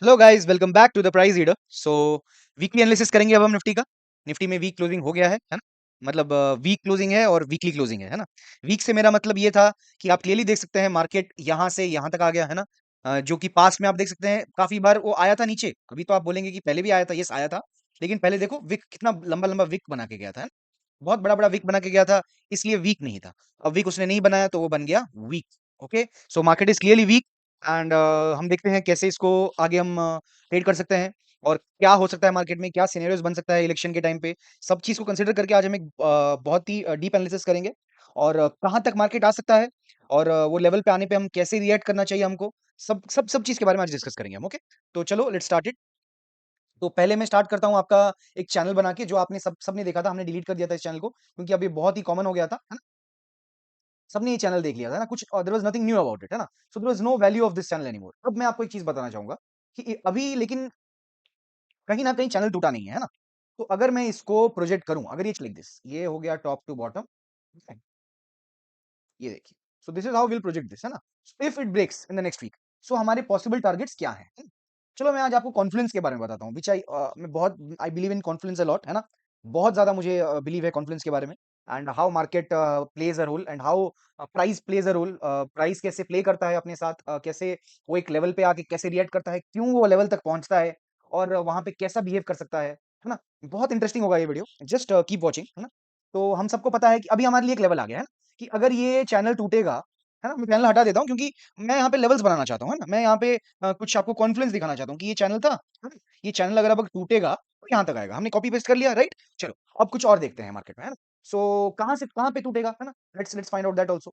Hello guys, welcome back to the price reader. So weekly analysis करेंगे अब हम Nifty का। निफ्टी में वीक क्लोजिंग हो गया है ना? मतलब वीक क्लोजिंग है और वीकली क्लोजिंग है ना? वीक से मेरा मतलब ये था कि आप क्लियरली देख सकते हैं मार्केट यहाँ से यहाँ तक आ गया है ना। जो कि पास्ट में आप देख सकते हैं काफी बार वो आया था नीचे। अभी तो आप बोलेंगे कि पहले भी आया था, यस आया था। लेकिन पहले देखो विक कितना लंबा लंबा विक बना के गया था, है ना? बहुत बड़ा बड़ा विक बना के गया था, इसलिए वीक नहीं था। अब वीक उसने नहीं बनाया तो वो बन गया weak. Okay, so market is clearly weak. And हम देखते हैं कैसे इसको आगे हम ट्रेड कर सकते हैं और क्या हो सकता है मार्केट में, क्या सिनेरियोस बन सकता है इलेक्शन के टाइम पे। सब चीज को कंसीडर करके आज हम एक बहुत ही डीप एनालिसिस करेंगे और कहाँ तक मार्केट आ सकता है और वो लेवल पे आने पे हम कैसे रिएक्ट करना चाहिए हमको। सब सब सब चीज के बारे में आज डिस्कस करेंगे हम। ओके, तो चलो लेट्स स्टार्ट इट। तो पहले मैं स्टार्ट करता हूँ आपका एक चैनल बना के, जो आपने सबने देखा था। हमने डिलीट कर दिया था इस चैनल को क्योंकि अब ये बहुत ही कॉमन हो गया था, है ना? सबने ये चैनल देख लिया था ना, कुछ there was nothing new about it, है ना? So there was no value of this channel anymore. अब मैं आपको एक चीज बताना चाहूंगा कि अभी लेकिन कहीं ना कहीं चैनल टूटा नहीं है, है ना? तो अगर मैं इसको प्रोजेक्ट करूं, अगर ये लाइक दिस, ये हो गया टॉप टू बॉटम, ये देखिए। So this is how will project this, है ना? If it breaks in the next week, so हमारे पॉसिबल टारगेट्स क्या हैं? चलो मैं आज आपको कॉन्फ्लुएंस के बारे में बताता हूँ, विच मैं बहुत I believe in Confluence a lot, है ना? बहुत ज्यादा मुझे बिलीव है कॉन्फ्लुएंस के बारे में। And how market plays a role and how price plays a role. Price कैसे प्ले करता है अपने साथ, कैसे वो एक लेवल पे आके कैसे रिएक्ट करता है, क्यों वो लेवल तक पहुंचता है और वहां पे कैसा बिहेव कर सकता है ना? बहुत इंटरेस्टिंग होगा ये वीडियो, जस्ट कीप वॉचिंग, है ना? तो हम सबको पता है कि अभी हमारे लिए एक लेवल आ गया है ना, कि अगर ये चैनल टूटेगा, है ना? मैं चैनल हटा देता हूँ क्योंकि मैं यहाँ पे लेवल्स बनाना चाहता हूँ, है ना? मैं यहाँ पे कुछ आपको कॉन्फ्लुएंस दिखाना चाहता हूँ कि ये चैनल था, है ना? ये चैनल अगर अब टूटेगा तो यहाँ तक आएगा। हमने कॉपी पेस्ट कर लिया, राइट? चलो अब कुछ और देखते हैं मार्केट में, है ना? सो कहाँ से कहाँ पे टूटेगा, है ना? Let's let's find out that also.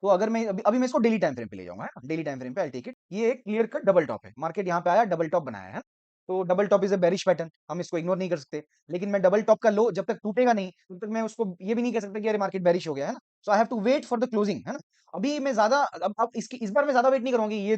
तो अगर मैं अभी अभी मैं इसको डेली टाइम फ्रेम पे ले जाऊंगा, है ना? डेली टाइम फ्रेम पे आई टेक इट। ये एक क्लियर कट डबल टॉप है, मार्केट यहाँ पे आया, डबल टॉप बनाया है। तो double top is a bearish pattern, हम इसको इग्नोर नहीं कर सकते। लेकिन मैं डबल टॉप का लो जब तक टूटेगा नहीं, तब तक मैं उसको ये भी नहीं कह सकता कि अरे मार्केट बेरिश हो गया, है ना? So I have to wait for the closing, है ना? अभी मैं ज्यादा अब इसकी इस बार मैं ज्यादा वेट नहीं करूंगी, ये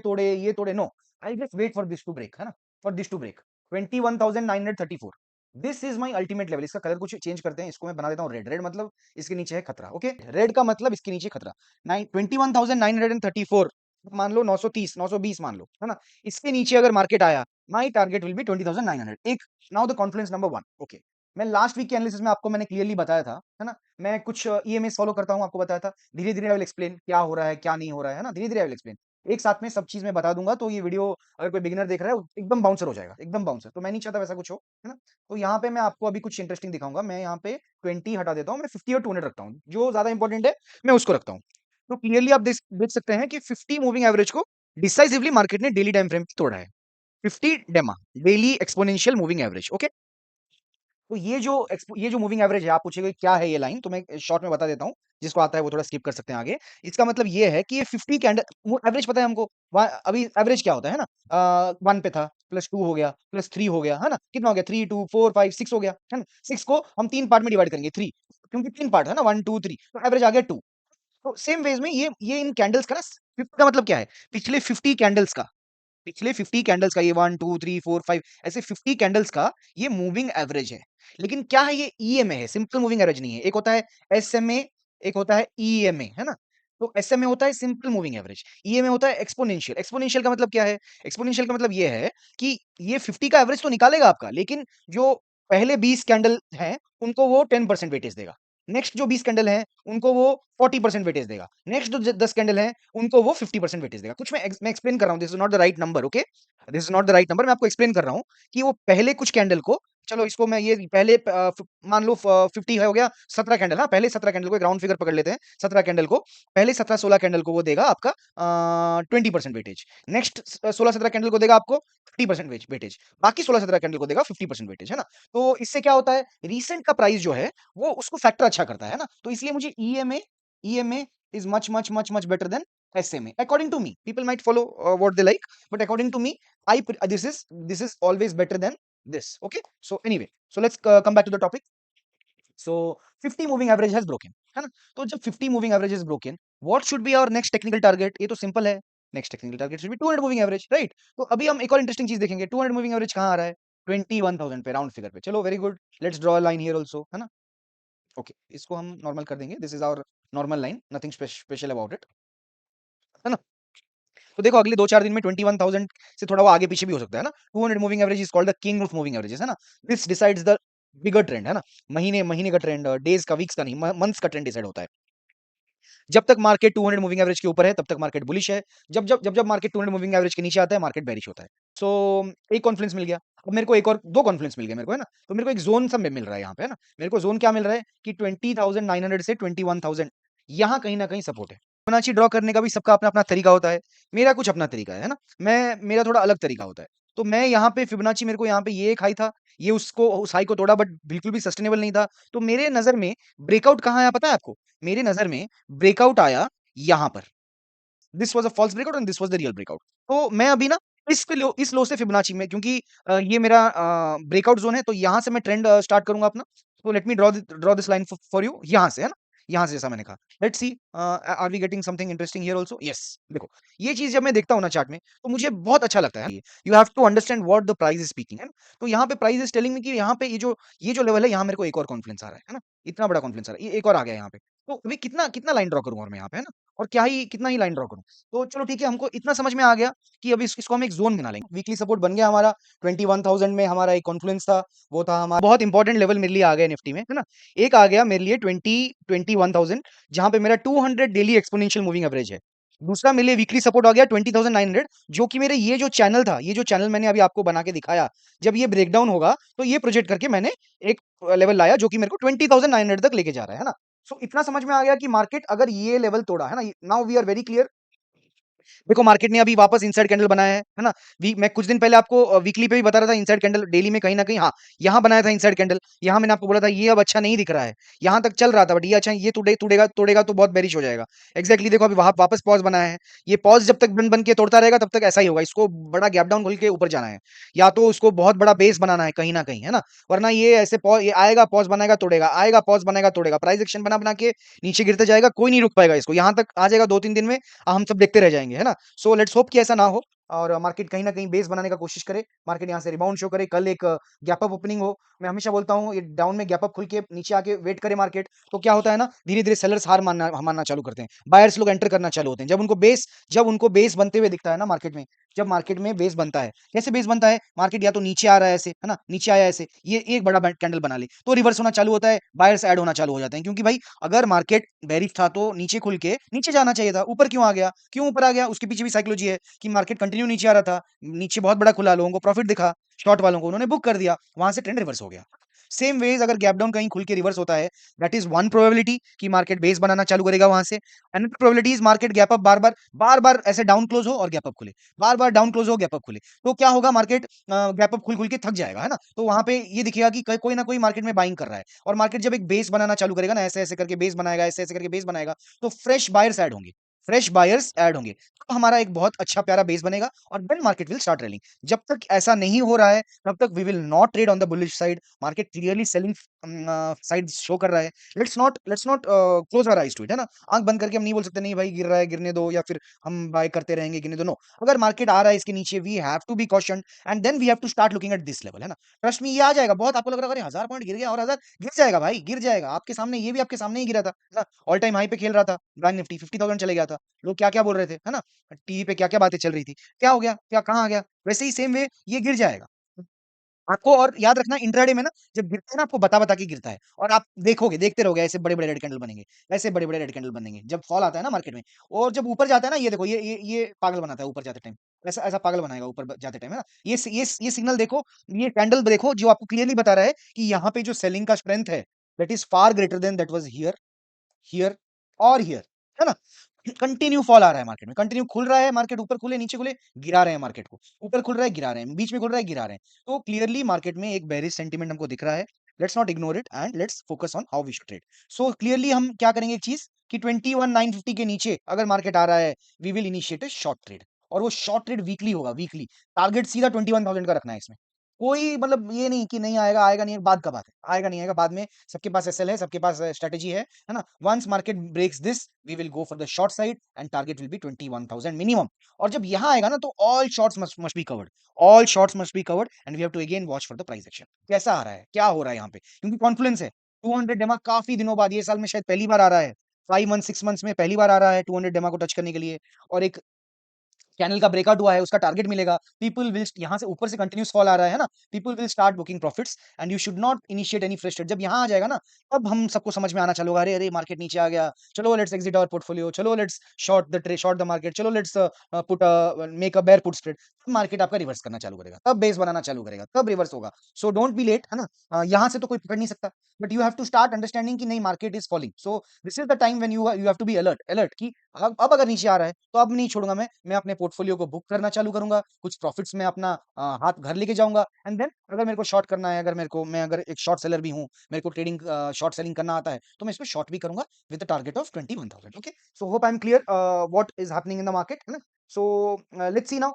तोड़े, no. I just wait for this to break, है ना? For this to break 21,934। This is my ultimate level. इसका कलर कुछ चेंज करते हैं, इसको मैं बना देता हूँ रेड। रेड मतलब इसके नीचे है खतरा। ओके, रेड का मतलब इसके नीचे खतरा। 21,934, मान लो 930 920 मान लो, है ना? इसके नीचे अगर मार्केट आया, माई टारगेट विल बी 20,900। एक now the confidence number one. Okay, मैं लास्ट वीक के एनालिसिस में आपको मैंने क्लियरली बताया था, है ना? मैं कुछ ईएमएस फॉलो करता हूं, आपको बताया था। धीरे धीरे आई विल एक्सप्लेन क्या हो रहा है क्या नहीं हो रहा है ना? धीरे धीरे आई विल एक्सप्लेन। एक साथ में सब चीज मैं बता दूंगा, तो ये वीडियो अगर कोई बिगिनर देख रहा है एकदम बाउंसर हो जाएगा, एकदम बाउंसर। तो मैं नहीं चाहता वैसा कुछ हो, है ना? तो यहाँ पे मैं आपको अभी कुछ इंटरेस्टिंग दिखाऊंगा। मैं यहाँ पे 20 हटा देता हूँ, मैं 50 और 200 रखता हूँ, जो ज्यादा इंपॉर्टेंट है मैं उसको रखता हूँ। तो क्लियरली आप देख देख सकते हैं कि 50 मूविंग एवरेज को डिसाइसिवली मार्केट ने डेली टाइम फ्रेम पे तोड़ा है। 50 डेमा, daily exponential moving average. Okay, तो ये जो मूविंग एवरेज है, आप पूछेंगे क्या है ये लाइन, तो मैं शॉर्ट में बता देता हूँ। जिसको आता है वो थोड़ा स्किप कर सकते हैं आगे। इसका मतलब ये है कि ये 50 कैंडल एवरेज पता है हमको। अभी एवरेज क्या होता है ना? 1 पे था, +2 हो गया, +3 हो गया, है ना? कितना हो गया? 3 2 4 5 6 हो गया, है ना? 6 को हम 3 पार्ट में डिवाइड करेंगे, 3, क्योंकि 3 पार्ट है ना, 1 2 3, तो एवरेज आ गया 2। तो सेम वेज में ये इन कैंडल्स का ना 50 का मतलब क्या है? पिछले 50 कैंडल्स का, पिछले 50 कैंडल्स का, ये 1 2 3 4 5 ऐसे 50 कैंडल्स का ये मूविंग एवरेज है। लेकिन क्या है? ये ईएमए है, सिंपल मूविंग एवरेज नहीं है। एक होता है एसएमए, एक होता है ईएमए, है ना? तो एसएमए होता है सिंपल मूविंग एवरेज, ईएमए होता है एक्सपोनेंशियल। एक्सपोनेंशियल का मतलब क्या है? एक्सपोनेंशियल का मतलब ये है कि ये 50 का एवरेज तो निकालेगा आपका, लेकिन जो पहले 20 कैंडल हैं उनको वो 10% वेटेज देगा। नेक्स्ट जो 20 कैंडल हैं उनको वो 40% वेटेज देगा। नेक्स्ट जो 10 कैंडल हैं उनको वो 50% वेटेज देगा। कुछ मैं एक्सप्लेन कर रहा हूँ, this is not the right number. Okay, this is not the right number. मैं आपको एक्सप्लेन कर रहा हूँ कि वो पहले कुछ कैंडल को, चलो इसको मैं ये पहले मान लो 50 हो गया, 17 कैंडल, हाँ पहले 17 कैंडल को एक राउंड फिगर पकड़ लेते हैं। 17 कैंडल को, पहले 17 16 कैंडल को वो देगा आपका 20% वेटेज। नेक्स्ट 16 17 कैंडल को देगा आपको 50% वेटेज। बाकी 16 17 कैंडल को देगा 50% वेटेज, है ना? तो इससे क्या होता है? रीसेंट का प्राइस जो है वो उसको फैक्टर अच्छा करता है ना? तो इसलिए मुझे EMA is much much much much better than SMA according to me. People might follow what they like, but according to me, this is always better than this. Okay, so anyway, so let's come back to the topic. So 50 moving average has broken, है ना? तो जब 50 moving average is broken, what should be our next technical target? ये तो simple है। Next technical target should be 200 moving average, right? तो अभी हम एक और इंटरेस्टिंग चीज देखेंगे। 200 मूविंग एवरेज कहाँ आ रहा है? 21,000 पे, राउंड फिगर पे। चलो very good, let's draw a line here also, है ना? ओके, इसको हम नॉर्मल कर देंगे। This is our normal line, nothing special about it, है ना? तो देखो अगले 2-4 दिन में 21,000 से थोड़ा वो आगे पीछे भी हो सकता है ना। 200 moving average is called the king of moving averages, है ना। This decides the bigger trend, है ना। महीने महीने का ट्रेंड, डेज का, वीक्स का नहीं, मंथ्स का ट्रेंड डिसाइड होता है। जब तक मार्केट 200 मूविंग एवरेज के ऊपर है तब तक मार्केट बुलिश है। जब मार्केट 200 मूविंग एवरेज के नीचे आता है मार्केट बेरिश होता है। सो एक कॉन्फ्लुएंस मिल गया। अब मेरे को एक और 2 कॉन्फ्लुएंस मिल गए मेरे को, है ना। तो मेरे को एक ज़ोन सा मिल रहा है यहाँ पे, है ना। मेरे को ज़ोन क्या मिल रहा है कि 20,900 से 21,000 यहाँ कहीं न कहीं सपोर्ट है। फिबोनाची ड्रॉ करने का भी सबका अपना-अपना तरीका होता है। मेरा कुछ अपना तरीका है ना। मेरा थोड़ा अलग तरीका होता है। तो मैं यहाँ पे फिबोनाची, मेरे को यहाँ पे ये एक हाई था, ये उसको उस हाई को तोड़ा बट बिल्कुल भी सस्टेनेबल नहीं था। तो मेरे नज़र में ब्रेकआउट कहाँ आया पता है आपको? मेरे नज़र में ब्रेकआउट आया यहाँ पर। This was a false breakout and this was the real breakout. तो मैं अभी ना इस लो से फिबोनाची में, क्योंकि ये मेरा ब्रेकआउट ज़ोन है, तो यहाँ से मैं ट्रेंड स्टार्ट करूँगा अपना। तो let me draw this line for you, यहाँ से, है ना? यहाँ से जैसा मैंने कहा। Let's see are we getting something interesting here also? Yes. देखो, ये चीज़ जब मैं देखता हूँ ना चार्ट में, तो मुझे बहुत अच्छा लगता है। You have to understand what the price is speaking, है ना? तो यहाँ पे प्राइस इज़ टेलिंग मी कि यहाँ पे ये जो लेवल है, यहाँ मेरे को एक और कॉन्फिडेंस आ रहा है ना? इतना बड़ा कॉन्फिडेंस आ रहा है, ये एक और आ गया यहाँ पे। तो अभी कितना कितना लाइन ड्रॉ करूँ और मैं यहाँ पे, है ना? और कितना ही लाइन ड्रॉ करूँ? तो चलो ठीक है, हमको इतना समझ में आ गया कि अभी इसको हम एक ज़ोन बना लेंगे। वीकली सपोर्ट बन गया हमारा, 21,000 में हमारा एक कॉन्फ्लुएंस था, वो था हमारा बहुत इंपॉर्टेंट लेवल मेरे लिए आ गया निफ्टी में, है ना? एक आ गया मेरे लिए 21,000, जहाँ पे मेरा 200 डेली एक्स्पोनेंशियल मूविंग एवरेज है। दूसरा मेरे लिए वीकली सपोर्ट आ गया 20,900, जो कि मेरे ये जो चैनल था, ये जो चैनल मैंने अभी आपको बना के दिखाया, जब ये ब्रेकडाउन होगा, तो ये प्रोजेक्ट करके मैंने एक लेवल लाया जो कि मेरे को 20,900 तक लेके जा रहा है ना? सो इतना समझ में आ गया कि मार्केट अगर ये लेवल तोड़ा, है ना? Now we are very clear. देखो मार्केट ने अभी वापस इनसाइड कैंडल बनाया है ना? मैं कुछ दिन पहले आपको वीकली पे भी बता रहा था इनसाइड कैंडल, डेली में कहीं न कहीं हाँ, यहाँ बनाया था इनसाइड कैंडल। यहाँ मैंने आपको बोला था ये अब अच्छा नहीं दिख रहा है। यहाँ तक चल रहा था बट ये अच्छा, ये तोड़ेगा तोड़ेगा तो बहुत बेरिश हो जाएगा। एग्ज़ैक्टली देखो अभी वहाँ वापस पॉज़ बनाया है। ये पॉज़ जब तक बन के तोड़ता रहेगा तब तक ऐसा ही होगा। इसको बड़ा गैप डाउन खोल के ऊपर जाना है। या तो उसको बहुत बड़ा बेस बनाना है कहीं न कहीं, है ना? वरना ये ऐसे ये आएगा पॉज़ बनाएगा तोड़ेगा, आएगा पॉज़ बनाएगा तोड़ेगा। प्राइस एक्शन बना-बना के नीचे गिरता जाएगा, कोई नहीं रुक पाएगा इसको। यहाँ तक आ जाएगा 2-3 दिन में, हम सब देखते रह जाएँगे, है ना? सो लेट्स होप कि ऐसा ना हो और मार्केट कहीं न कहीं बेस बनाने का कोशिश करे। मार्केट यहाँ से रिबाउंड शो करे, कल एक गैप अप ओपनिंग हो। मैं हमेशा बोलता हूँ ये डाउन में गैप अप खुल के नीचे आके वेट करे मार्केट, तो क्या होता है ना, धीरे-धीरे सेलर्स हार मानना चालू करते हैं। बायर्स लोग एंटर करना चालू होते हैं। जब उनको बेस बनते हुए दिखता है ना मार्केट में, जब मार्केट में बेस बनता है, कैसे बेस बनता है? मार्केट या तो नीचे आ रहा है ऐसे, है ना? नीचे आया ऐसे, ये एक बड़ा कैंडल बना ली, तो रिवर्स होना चालू होता है, बायर्स ऐड होना चालू हो जाते हैं। क्योंकि भाई अगर मार्केट बेरिश था तो नीचे खुल के नीचे जाना चाहिए था, ऊपर क्यों आ गया? क्यों ऊपर आ गया? उसके पीछे भी साइकोलॉजी है कि मार्केट कंटिन्यू नीचे आ रहा था, नीचे बहुत बड़ा खुला, लोगों को प्रॉफिट दिखा, शॉर्ट वालों को उन्होंने बुक कर दिया, वहाँ से ट्रेंड रिवर्स हो गया। सेम वेज़ अगर गैप डाउन कहीं खुल के रिवर्स होता है, दैट इज़ वन प्रोबेबिलिटी कि मार्केट बेस बनाना चालू करेगा वहाँ से। Another probability is market gap up बार-बार ऐसे डाउन क्लोज़ हो और गैप अप खुले, बार-बार डाउन क्लोज़ हो, गैप अप खुले। तो क्या होगा, मार्केट गैप अप खुल-खुल के थक जाएगा, है ना? तो वहाँ पे ये दिखेगा कि कोई ना कोई मार्केट में बाइंग कर रहा है और मार्केट जब एक बेस बनाना चालू करेगा ना, ऐसे-ऐसे करके बेस बनाएगा, ऐसे-ऐसे करके बेस बनाएगा, तो फ्रेश बायर्स ऐड होंगे। तो हमारा एक बहुत अच्छा प्यारा बेस बनेगा और then market will start rallying. जब तक ऐसा नहीं हो रहा है, तब तक we will not trade on the bullish side. Market clearly selling side show कर रहा है। Let's not close our eyes to it, है ना? आँख बंद करके हम नहीं बोल सकते नहीं भाई गिर रहा है, गिरने दो, या फिर हम बाय करते रहेंगे, गिरने दो, नो। अगर मार्केट आ रहा है इसके नीचे, we have to be cautioned and then we have to start looking at this level, है ना? ट्रस्ट मी ये आ जाएगा। बहुत आपको लग रहा होगा अरे 1000 पॉइंट गिर गया और 1000 गिर जाएगा भाई, गिर जाएगा। आपके सामने ये भी आपके सामने ही गिरा था, है ना? ऑल टाइम हाई पे खेल रहा था, बैंक निफ्टी 50,000 चले गया था। लोग क्या-क्या बोल रहे थे, है ना? टीवी पे क्या-क्या बातें चल रही थी। क्या हो गया? क्या कहाँ आ गया? वैसे ही सेम वे ये गिर जाएगा। आपको और याद रखना इंट्राडे में ना जब गिरता है ना आपको बता-बता के गिरता है और आप देखते रहोगे ऐसे बड़े-बड़े रेड कैंडल बनेंगे, ऐसे बड़े-बड़े रेड कैंडल बनेंगे जब फॉल आता है ना मार्केट में। और जब ऊपर जाता है ना ये देखो ये पागल बनाता है ऊपर जाते टाइम। ऐसा ऐसा पागल बनाएगा ऊपर जाते टाइम, है ना? ये सिग्नल देखो, ये कैंडल देखो जो आपको क्लियरली बता रहा है कि यहाँ पे जो सेलिंग का स्ट्रेंथ है that is far greater than that was here, here और हियर, है ना? कंटिन्यू फॉल आ रहा है मार्केट में, कंटिन्यू खुल रहा है मार्केट, ऊपर खुले, नीचे खुले, गिरा रहे हैं मार्केट को। ऊपर खुल रहा है, गिरा रहे हैं, बीच में खुल रहा है, गिरा रहे हैं। तो क्लियरली मार्केट में एक बेयरिश सेंटीमेंट हमको दिख रहा है। Let's not ignore it and let's focus on how we should trade. So clearly हम क्या करेंगे एक चीज़ कि 21,950 के नीचे अगर मार्केट आ रहा है, we will initiate a short trade और वो शॉर्ट ट्रेड वीकली होगा, वीकली। टारगेट सीधा 21,000 का रखना है इसमें। कोई मतलब ये नहीं कि नहीं आएगा, आएगा नहीं, बाद का बात है। आएगा नहीं आएगा बाद में, सबके पास एसएल है, सबके पास स्ट्रैटेजी है ना? Once market breaks this, we will go for the short side and target will be 21,000 minimum. और जब यहाँ आएगा ना तो all shorts must be covered, all shorts must be covered and we have to again watch for the price action. कैसा आ रहा है? क्या हो रहा है यहाँ पे? क्योंकि कॉन्फिडेंस है। 200 डेमा काफ़ी दिनों बाद ये साल में शायद पहली बार आ रहा है। 5 मंथ्स, 6 मंथ्स में पहली बार आ रहा है 200 डेमा को टच करने के लिए और एक चैनल का ब्रेकआउट हुआ है, उसका टारगेट मिलेगा, पीपल विल यहाँ से ऊपर से कंटिन्यूस फॉल आ रहा है ना, people will start booking profits and you should not initiate any fresh trade. जब यहाँ आ जाएगा ना, तब हम सबको समझ में आना चालू होगा, अरे अरे मार्केट नीचे आ गया, चलो लेट्स एग्जिट आवर पोर्टफोलियो, चलो लेट्स शॉर्ट द मार्केट, चलो let's put make a bear put spread. तब मार्केट आपका रिवर्स करना चालू करेगा, तब बेस बनाना चालू करेगा, तब रिवर्स होगा। सो डोंट बी लेट, है ना। यहाँ से तो कोई पकड़ नहीं सकता, but you have to start understanding कि नहीं, market is falling. So this is the time when you have to be alert alert कि अब अगर नीचे आ रहा है तो अब नहीं छोड़ूंगा मैं अपने पोर्टफोलियो को बुक करना चालू करूंगा, कुछ प्रॉफिट्स में अपना हाथ घर लेके जाऊंगा, एंड देन अगर मेरे को शॉर्ट करना है, अगर मेरे को, मैं अगर एक शॉर्ट सेलर भी हूँ, मेरे को ट्रेडिंग शॉर्ट सेलिंग करना आता है, तो मैं इसको शॉर्ट भी करूंगा with the target of 21,000। Okay, so hope I am clear what is happening in the market, है ना। So let's see now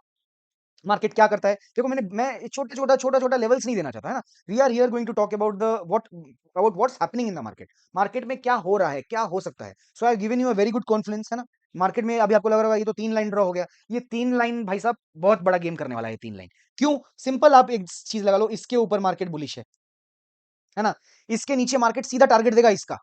market क्या करता है। देखो, मैं छोटा छोटा लेवल्स नहीं देना चाहता, है ना। We are here going to talk about the what's happening in the market. Market में क्या हो रहा है, क्या हो सकता है। So I have given you a very good confidence, है ना। मार्केट में अभी आपको लग रहा होगा ये तो 3 लाइन ड्रॉ हो गया। ये 3 लाइन भाई साहब बहुत बड़ा गेम करने वाला है, 3 लाइन। क्यों? सिंपल, आप एक चीज लगा लो, इसके ऊपर मार्केट बुलिश है ना। इसके नीचे मार्केट सीधा टारगेट देगा इसका,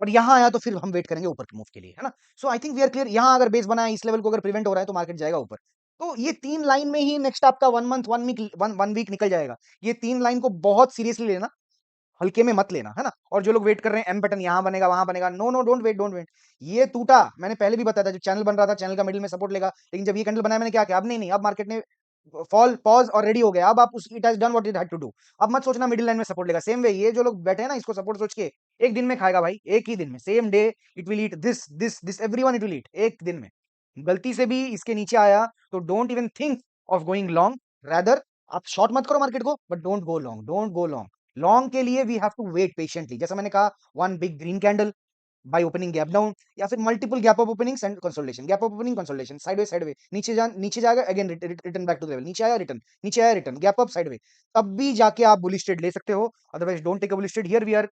और यहाँ आया तो फिर हम वेट करेंगे ऊपर के मूव के लिए, है ना। So I think we are clear. यहाँ अगर बेस बना है, इस लेवल को अगर प्रिवेंट हो रहा है, तो मार्केट जाएगा ऊपर। तो ये 3 लाइन में ही नेक्स्ट आपका 1 मंथ 1 वीक निकल जाएगा। ये 3 लाइन को बहुत सीरियसली लेना, हल्के में मत लेना, है ना। और जो लोग वेट कर रहे हैं एम बटन यहाँ बनेगा वहां बनेगा, no no, don't wait, don't wait. ये टूटा, मैंने पहले भी बताया था, जब चैनल बन रहा था, चैनल का मिडिल में सपोर्ट लेगा, लेकिन जब ये कैंडल बनाया मैंने क्या किया, अब नहीं नहीं, अब मार्केट ने फॉल पॉज और रेडी हो गया। अब आप उस it has done what it had to do. अब मत सोचना मिडिल लाइन में सपोर्ट लेगा। सेम वे ये जो लोग बैठे हैं ना, इसको सपोर्ट सोच के, एक दिन में खाएगा भाई, एक ही दिन में, same day it will eat this this this everyone, it will eat एक दिन में। गलती से भी इसके नीचे आया तो don't even think of going long, rather आप शॉर्ट मत करो मार्केट को, but don't go long, don't go long. Long के लिए we have to wait patiently, जैसा मैंने कहा, one big green candle by opening gap down, या फिर multiple gap up openings and consolidation, gap up opening consolidation, sideway नीचे जाएगा again, return back to the level, नीचे आया रिटर्न, नीचे आया रिटर्न, गैप अप साइडवे, तब भी जाके आप बुलिश ट्रेड ले सकते हो। Otherwise don't take a bullish trade. Here we are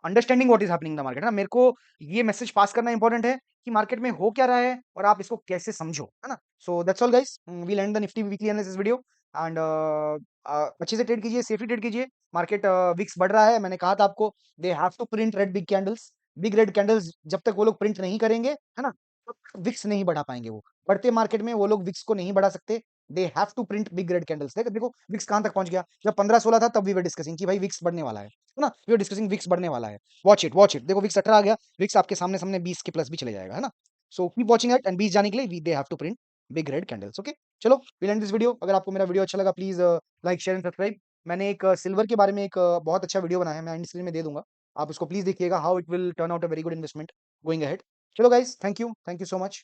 understanding what is happening in the market, ना। मेरे को ये मैसेज पास करना इंपॉर्टेंट है कि मार्केट में हो क्या रहा है और आप इसको कैसे समझो, है ना। So that's all guys, we'll end the Nifty weekly analysis video. And अच्छे से ट्रेड कीजिए, सेफली ट्रेड कीजिए। मार्केट विक्स बढ़ रहा है, मैंने कहा था आपको, they have to print red big candles, big red candles. जब तक वो लोग प्रिंट नहीं करेंगे, है ना, तब तक विक्स नहीं बढ़ा पाएंगे वो। बढ़ते मार्केट में वो लोग विक्स को नहीं बढ़ा सकते। They have to print big red candles. देखो विक्स कहां तक पहुंच गया, जब 15-16 था तब वी वर डिस्कसिंग कि भाई विक्स बढ़ने वाला है ना। वी वर डिस्कसिंग विक्स बढ़ने वाला है। Watch it, watch it. देखो विक्स 18 आ गया, विक्स आपके सामने सामने 20 के प्लस भी चले जाएगा, है ना। So keep watching it, and 20 जाने के लिए they have to print big red candles. Okay, चलो विल एंड दिस वीडियो। अगर आपको मेरा वीडियो अच्छा लगा, please like share and subscribe. मैंने एक सिल्वर के बारे में एक बहुत अच्छा वीडियो बनाया है, मैं एंड स्क्रीन में दे दूंगा, आप उसको प्लीज देखिएगा, how it will turn out a very good investment going ahead. चलो guys, thank you so much.